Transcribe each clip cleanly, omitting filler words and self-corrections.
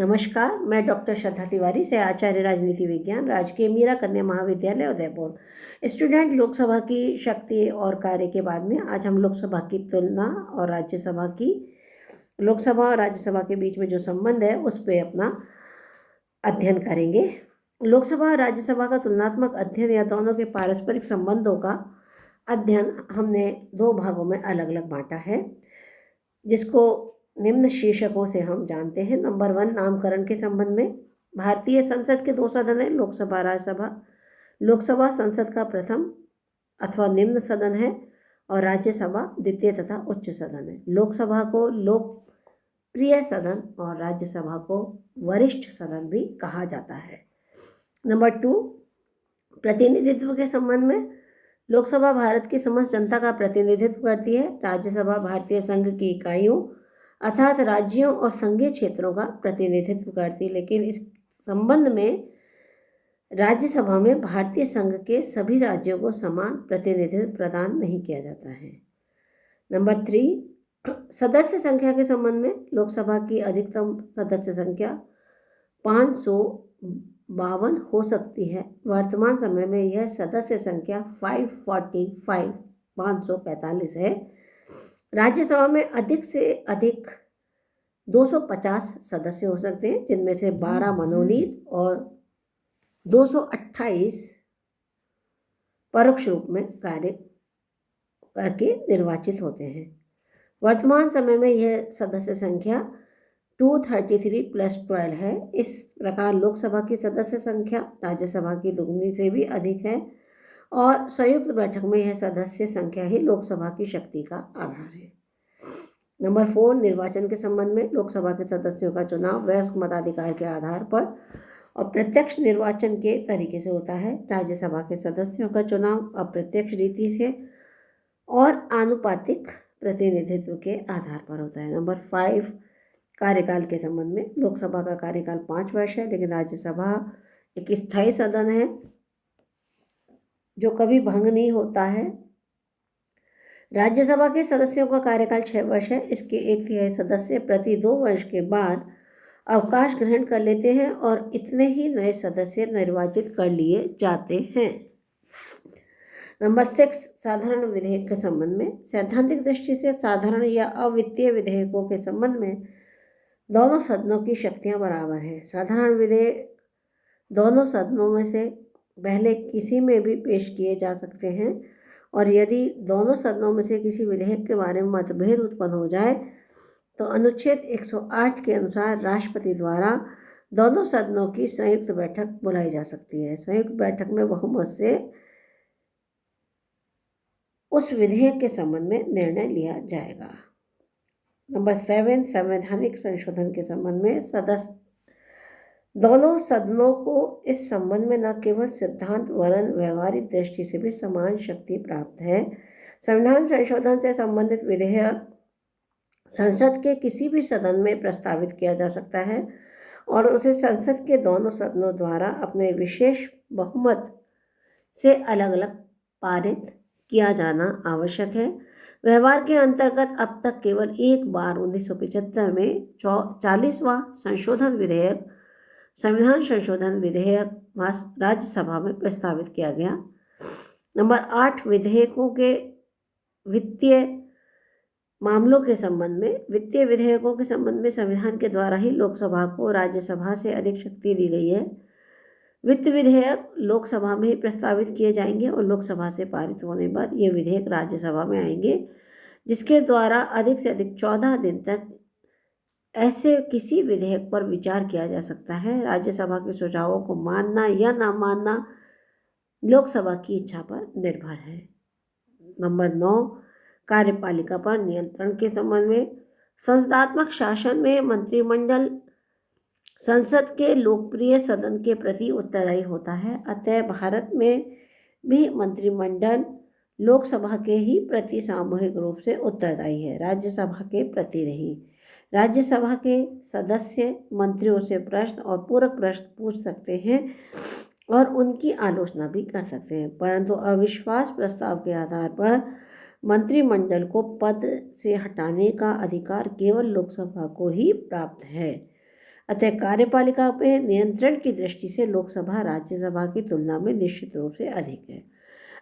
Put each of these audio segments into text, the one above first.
नमस्कार, मैं डॉक्टर श्रद्धा तिवारी से आचार्य राजनीति विज्ञान राजकीय मीरा कन्या महाविद्यालय उदयपुर। स्टूडेंट, लोकसभा की शक्ति और कार्य के बाद में आज हम लोकसभा की तुलना और राज्यसभा की लोकसभा और राज्यसभा के बीच में जो संबंध है उस पर अपना अध्ययन करेंगे। लोकसभा और राज्यसभा का तुलनात्मक अध्ययन या दोनों के पारस्परिक संबंधों का अध्ययन हमने दो भागों में अलग अलग बांटा है, जिसको निम्न शीर्षकों से हम जानते हैं। नंबर 1, नामकरण के संबंध में। भारतीय संसद के दो सदन हैं, लोकसभा राज्यसभा। लोकसभा संसद का प्रथम अथवा निम्न सदन है और राज्यसभा द्वितीय तथा उच्च सदन है। लोकसभा को लोकप्रिय सदन और राज्यसभा को वरिष्ठ सदन भी कहा जाता है। नंबर 2, प्रतिनिधित्व के संबंध में। लोकसभा भारत की समस्त जनता का प्रतिनिधित्व करती है। राज्यसभा भारतीय संघ की इकाइयों अर्थात राज्यों और संघीय क्षेत्रों का प्रतिनिधित्व करती है, लेकिन इस संबंध में राज्यसभा में भारतीय संघ के सभी राज्यों को समान प्रतिनिधित्व प्रदान नहीं किया जाता है। नंबर 3, सदस्य संख्या के संबंध में। लोकसभा की अधिकतम सदस्य संख्या 552 हो सकती है। वर्तमान समय में यह सदस्य संख्या 545 है। राज्यसभा में अधिक से अधिक 250 सदस्य हो सकते हैं, जिनमें से 12 मनोनीत और 228 परोक्ष रूप में कार्य करके निर्वाचित होते हैं। वर्तमान समय में यह सदस्य संख्या 233 + 12 है। इस प्रकार लोकसभा की सदस्य संख्या राज्यसभा की दुगनी से भी अधिक है और संयुक्त बैठक में यह सदस्य संख्या ही लोकसभा की शक्ति का आधार है। नंबर 4, निर्वाचन के संबंध में। लोकसभा के सदस्यों का चुनाव वयस्क मताधिकार के आधार पर और प्रत्यक्ष निर्वाचन के तरीके से होता है। राज्यसभा के सदस्यों का चुनाव अप्रत्यक्ष रीति से और आनुपातिक प्रतिनिधित्व के आधार पर होता है। नंबर 5, कार्यकाल के संबंध में। लोकसभा का कार्यकाल 5 वर्ष है, लेकिन राज्यसभा एक स्थायी सदन है जो कभी भंग नहीं होता है। राज्यसभा के सदस्यों का कार्यकाल 6 वर्ष है। इसके 1/3 सदस्य प्रति 2 वर्ष के बाद अवकाश ग्रहण कर लेते हैं और इतने ही नए सदस्य निर्वाचित कर लिए जाते हैं। नंबर 6, साधारण विधेयक के संबंध में। सैद्धांतिक दृष्टि से साधारण या अवित्तीय विधेयकों के संबंध में दोनों सदनों की शक्तियां बराबर हैं। साधारण विधेयक दोनों सदनों में से पहले किसी में भी पेश किए जा सकते हैं और यदि दोनों सदनों में से किसी विधेयक के बारे में मतभेद उत्पन्न हो जाए तो अनुच्छेद 108 के अनुसार राष्ट्रपति द्वारा दोनों सदनों की संयुक्त बैठक बुलाई जा सकती है। संयुक्त बैठक में बहुमत से उस विधेयक के संबंध में निर्णय लिया जाएगा। नंबर 7, संवैधानिक संशोधन के संबंध में। दोनों सदनों को इस संबंध में न केवल सिद्धांत वरन व्यवहारिक दृष्टि से भी समान शक्ति प्राप्त है। संविधान संशोधन से संबंधित विधेयक संसद के किसी भी सदन में प्रस्तावित किया जा सकता है और उसे संसद के दोनों सदनों द्वारा अपने विशेष बहुमत से अलग अलग पारित किया जाना आवश्यक है। व्यवहार के अंतर्गत अब तक केवल एक बार 1975 में 40वां संशोधन विधेयक संविधान संशोधन विधेयक राज्यसभा में प्रस्तावित किया गया। नंबर 8, विधेयकों के वित्तीय मामलों के संबंध में। वित्तीय विधेयकों के संबंध में संविधान के द्वारा ही लोकसभा को राज्यसभा से अधिक शक्ति दी गई है। वित्त विधेयक लोकसभा में ही प्रस्तावित किए जाएंगे और लोकसभा से पारित होने पर ये विधेयक राज्यसभा में आएंगे, जिसके द्वारा अधिक से अधिक 14 दिन तक ऐसे किसी विधेयक पर विचार किया जा सकता है। राज्यसभा के सुझावों को मानना या ना मानना लोकसभा की इच्छा पर निर्भर है। नंबर 9, कार्यपालिका पर नियंत्रण के संबंध में। संसदात्मक शासन में मंत्रिमंडल संसद के लोकप्रिय सदन के प्रति उत्तरदायी होता है। अतः भारत में भी मंत्रिमंडल लोकसभा के ही प्रति सामूहिक रूप से उत्तरदायी है, राज्यसभा के प्रति नहीं। राज्यसभा के सदस्य मंत्रियों से प्रश्न और पूरक प्रश्न पूछ सकते हैं और उनकी आलोचना भी कर सकते हैं, परंतु अविश्वास प्रस्ताव के आधार पर मंत्रिमंडल को पद से हटाने का अधिकार केवल लोकसभा को ही प्राप्त है। अतः कार्यपालिका पे नियंत्रण की दृष्टि से लोकसभा राज्यसभा की तुलना में निश्चित रूप से अधिक है।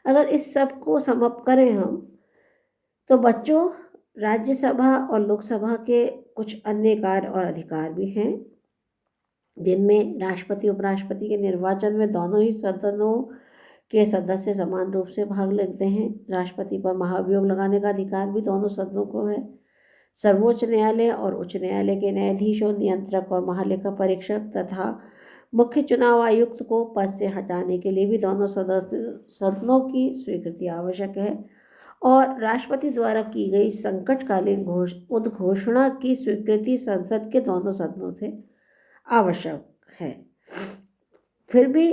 अगर इस सब को समअप करें हम, तो बच्चों, राज्यसभा और लोकसभा के कुछ अन्य कार्य और अधिकार भी हैं, जिनमें राष्ट्रपति उपराष्ट्रपति के निर्वाचन में दोनों ही सदनों के सदस्य समान रूप से भाग लेते हैं। राष्ट्रपति पर महाभियोग लगाने का अधिकार भी दोनों सदनों को है। सर्वोच्च न्यायालय और उच्च न्यायालय के न्यायाधीशों, नियंत्रक और महालेखा परीक्षक तथा मुख्य चुनाव आयुक्त को पद से हटाने के लिए भी दोनों सदनों की स्वीकृति आवश्यक है। और राष्ट्रपति द्वारा की गई संकटकालीन उद्घोषणा की स्वीकृति संसद के दोनों सदनों से आवश्यक है। फिर भी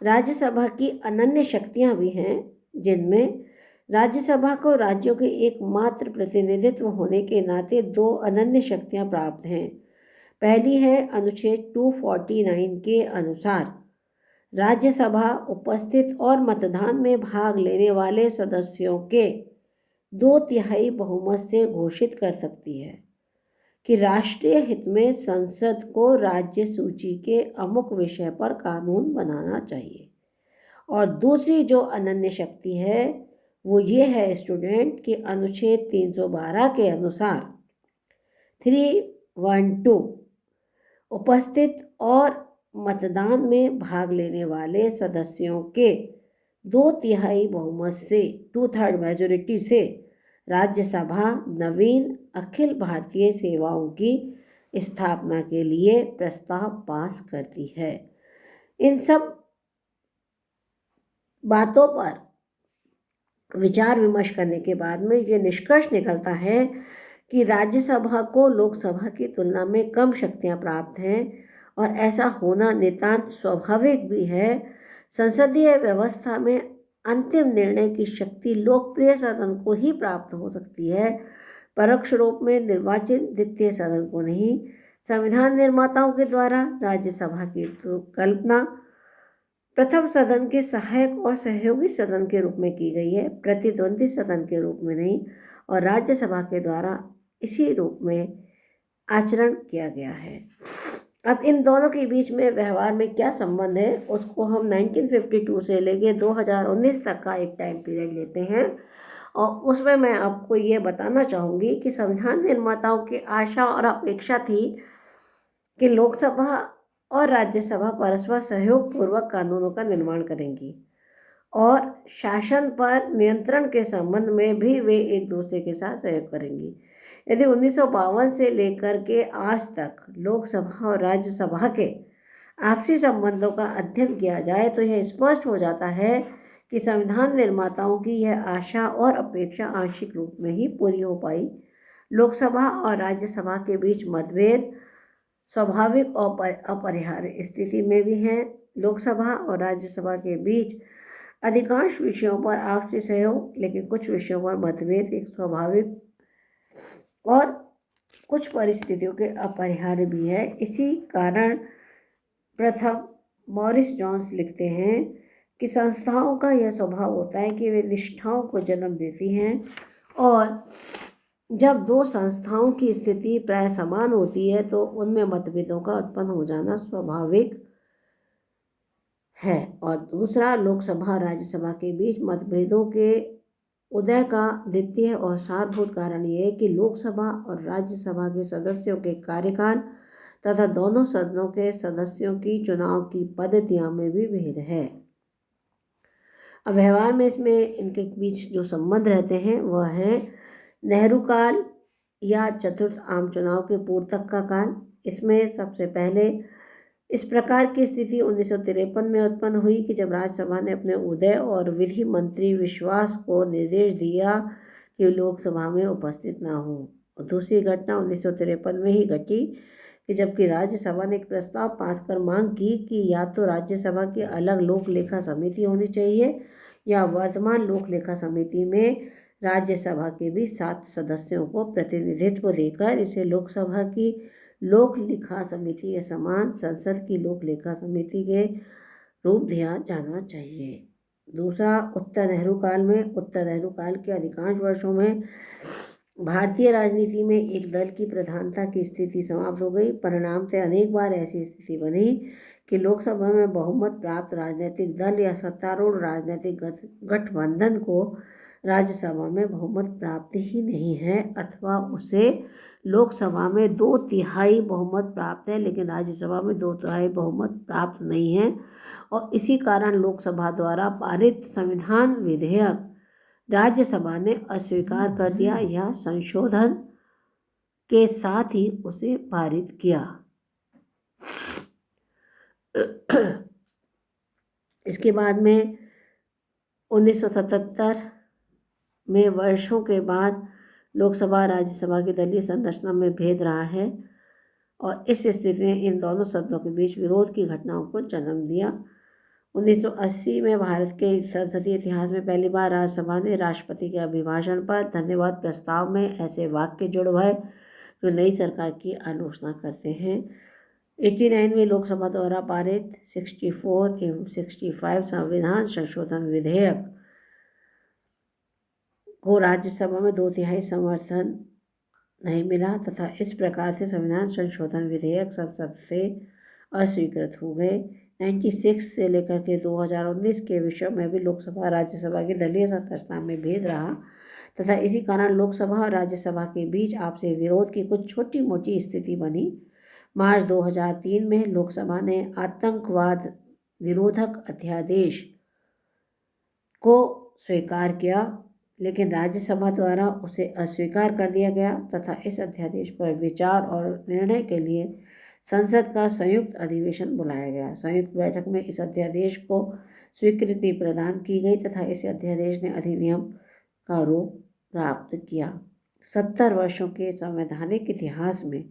राज्यसभा की अनन्य शक्तियां भी हैं, जिनमें राज्यसभा को राज्यों के एकमात्र प्रतिनिधित्व होने के नाते दो अनन्य शक्तियां प्राप्त हैं। पहली है अनुच्छेद 249 के अनुसार राज्यसभा उपस्थित और मतदान में भाग लेने वाले सदस्यों के 2/3 बहुमत से घोषित कर सकती है कि राष्ट्रीय हित में संसद को राज्य सूची के अमुक विषय पर कानून बनाना चाहिए। और दूसरी जो अनन्य शक्ति है वो ये है स्टूडेंट कि अनुच्छेद 312 के अनुसार 312 उपस्थित और मतदान में भाग लेने वाले सदस्यों के 2/3 बहुमत से 2/3 मेजोरिटी से राज्यसभा नवीन अखिल भारतीय सेवाओं की स्थापना के लिए प्रस्ताव पास करती है। इन सब बातों पर विचार विमर्श करने के बाद में ये निष्कर्ष निकलता है कि राज्यसभा को लोकसभा की तुलना में कम शक्तियां प्राप्त हैं और ऐसा होना नितांत स्वाभाविक भी है। संसदीय व्यवस्था में अंतिम निर्णय की शक्ति लोकप्रिय सदन को ही प्राप्त हो सकती है, परोक्ष रूप में निर्वाचित द्वितीय सदन को नहीं। संविधान निर्माताओं के द्वारा राज्यसभा की कल्पना प्रथम सदन के सहायक और सहयोगी सदन के रूप में की गई है, प्रतिद्वंदी सदन के रूप में नहीं, और राज्यसभा के द्वारा इसी रूप में आचरण किया गया है। अब इन दोनों के बीच में व्यवहार में क्या संबंध है उसको हम 1952 से लेके 2019 तक का एक टाइम पीरियड लेते हैं, और उसमें मैं आपको ये बताना चाहूँगी कि संविधान निर्माताओं की आशा और अपेक्षा थी कि लोकसभा और राज्यसभा परस्पर सहयोग पूर्वक कानूनों का निर्माण करेंगी और शासन पर नियंत्रण के संबंध में भी वे एक दूसरे के साथ सहयोग करेंगी। यदि 1952 से लेकर के आज तक लोकसभा और राज्यसभा के आपसी संबंधों का अध्ययन किया जाए तो यह स्पष्ट हो जाता है कि संविधान निर्माताओं की यह आशा और अपेक्षा आंशिक रूप में ही पूरी हो पाई। लोकसभा और राज्यसभा के बीच मतभेद स्वाभाविक और अपरिहार्य स्थिति में भी हैं। लोकसभा और राज्यसभा के बीच अधिकांश विषयों पर आपसी सहयोग, लेकिन कुछ विषयों पर मतभेद एक स्वाभाविक और कुछ परिस्थितियों के अपरिहार्य भी है। इसी कारण प्रथम मॉरिस जोन्स लिखते हैं कि संस्थाओं का यह स्वभाव होता है कि वे निष्ठाओं को जन्म देती हैं, और जब दो संस्थाओं की स्थिति प्राय समान होती है तो उनमें मतभेदों का उत्पन्न हो जाना स्वाभाविक है। और दूसरा, लोकसभा राज्यसभा के बीच मतभेदों के उदय का द्वितीय और सारभूत कारण यह है कि लोकसभा और राज्यसभा के सदस्यों के कार्यकाल तथा दोनों सदनों के सदस्यों की चुनाव की पद्धतियों में भी भेद है। अब व्यवहार में इसमें इनके बीच जो संबंध रहते हैं वह है नेहरू काल या चतुर्थ आम चुनाव के पूर्व तक का काल। इसमें सबसे पहले इस प्रकार की स्थिति 1953 में उत्पन्न हुई कि जब राज्यसभा ने अपने उदय और विधि मंत्री विश्वास को निर्देश दिया कि लोकसभा में उपस्थित ना हो। और दूसरी घटना 1953 में ही घटी कि जबकि राज्यसभा ने एक प्रस्ताव पास कर मांग की कि या तो राज्यसभा की अलग लोक लेखा समिति होनी चाहिए या वर्तमान लोक लेखा समिति में राज्यसभा के भी 7 सदस्यों को प्रतिनिधित्व देकर इसे लोकसभा की लोक लेखा समिति के समान संसद की लोक लेखा समिति के रूप दिया जाना चाहिए। दूसरा, उत्तर नेहरू काल के अधिकांश वर्षों में भारतीय राजनीति में एक दल की प्रधानता की स्थिति समाप्त हो गई। परिणामतः अनेक बार ऐसी स्थिति बनी कि लोकसभा में बहुमत प्राप्त राजनीतिक दल या सत्तारूढ़ राजनीतिक गठबंधन को राज्यसभा में बहुमत प्राप्त ही नहीं है, अथवा उसे लोकसभा में 2/3 बहुमत प्राप्त है लेकिन राज्यसभा में 2/3 बहुमत प्राप्त नहीं है। और इसी कारण लोकसभा द्वारा पारित संविधान विधेयक राज्यसभा ने अस्वीकार कर दिया या संशोधन के साथ ही उसे पारित किया। इसके बाद में 1977 में वर्षों के बाद लोकसभा राज्यसभा की दलीय संरचना में भेद रहा है और इस स्थिति ने इन दोनों सदनों के बीच विरोध की घटनाओं को जन्म दिया। 1980 में भारत के संसदीय इतिहास में पहली बार राज्यसभा ने राष्ट्रपति के अभिभाषण पर धन्यवाद प्रस्ताव में ऐसे वाक्य जुड़वाए जो नई सरकार की आलोचना करते हैं। 89 में लोकसभा द्वारा पारित 64 एवं 65 संविधान संशोधन विधेयक को राज्यसभा में 2/3 समर्थन नहीं मिला तथा इस प्रकार से संविधान संशोधन विधेयक संसद से अस्वीकृत हो गए। 96 से लेकर के 2019 के विषय में भी लोकसभा राज्यसभा की दलीय संरचना में भेद रहा तथा इसी कारण लोकसभा और राज्यसभा के बीच आपसी विरोध की कुछ छोटी मोटी स्थिति बनी। मार्च 2003 में लोकसभा ने आतंकवाद निरोधक अध्यादेश को स्वीकार किया लेकिन राज्यसभा द्वारा उसे अस्वीकार कर दिया गया तथा इस अध्यादेश पर विचार और निर्णय के लिए संसद का संयुक्त अधिवेशन बुलाया गया। संयुक्त बैठक में इस अध्यादेश को स्वीकृति प्रदान की गई तथा इस अध्यादेश ने अधिनियम का रूप प्राप्त किया। 70 वर्षों के संवैधानिक इतिहास में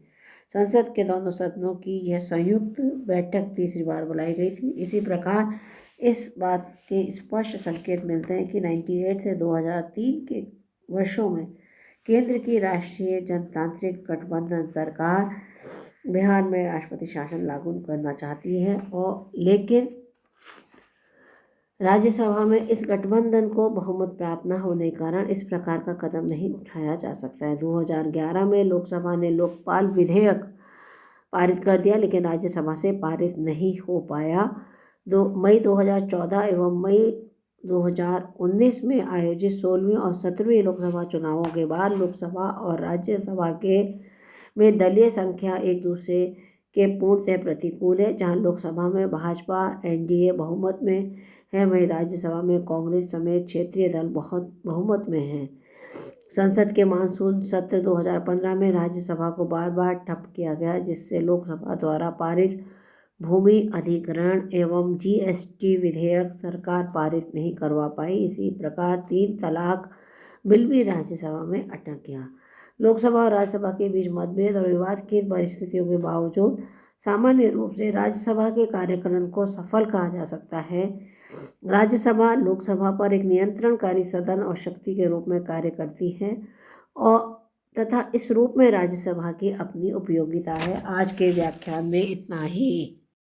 संसद के दोनों सदनों की यह संयुक्त बैठक तीसरी बार बुलाई गई थी। इसी प्रकार इस बात के स्पष्ट संकेत मिलते हैं कि 98 से 2003 के वर्षों में केंद्र की राष्ट्रीय जनतांत्रिक गठबंधन सरकार बिहार में राष्ट्रपति शासन लागू करना चाहती है और लेकिन राज्यसभा में इस गठबंधन को बहुमत प्राप्त न होने के कारण इस प्रकार का कदम नहीं उठाया जा सकता है। 2011 में लोकसभा ने लोकपाल विधेयक पारित कर दिया लेकिन राज्यसभा से पारित नहीं हो पाया। मई 2014 एवं मई 2019 में आयोजित 16वीं और 17वीं लोकसभा चुनावों के बाद लोकसभा और राज्यसभा के में दलीय संख्या एक दूसरे के पूर्णतः प्रतिकूल है। जहां लोकसभा में भाजपा एनडीए बहुमत में है वहीं राज्यसभा में कांग्रेस समेत क्षेत्रीय दल बहुत बहुमत में हैं। संसद के मानसून सत्र 2015 में राज्यसभा को बार बार ठप किया गया जिससे लोकसभा द्वारा पारित भूमि अधिग्रहण एवं जीएसटी विधेयक सरकार पारित नहीं करवा पाई। इसी प्रकार 3 तलाक बिल भी राज्यसभा में अटक गया। लोकसभा और राज्यसभा के बीच मतभेद और विवाद की परिस्थितियों के बावजूद सामान्य रूप से राज्यसभा के कार्यक्रम को सफल कहा जा सकता है। राज्यसभा लोकसभा पर एक नियंत्रणकारी सदन और शक्ति के रूप में कार्य करती है और तथा इस रूप में राज्यसभा की अपनी उपयोगिता है। आज के व्याख्यान में इतना ही।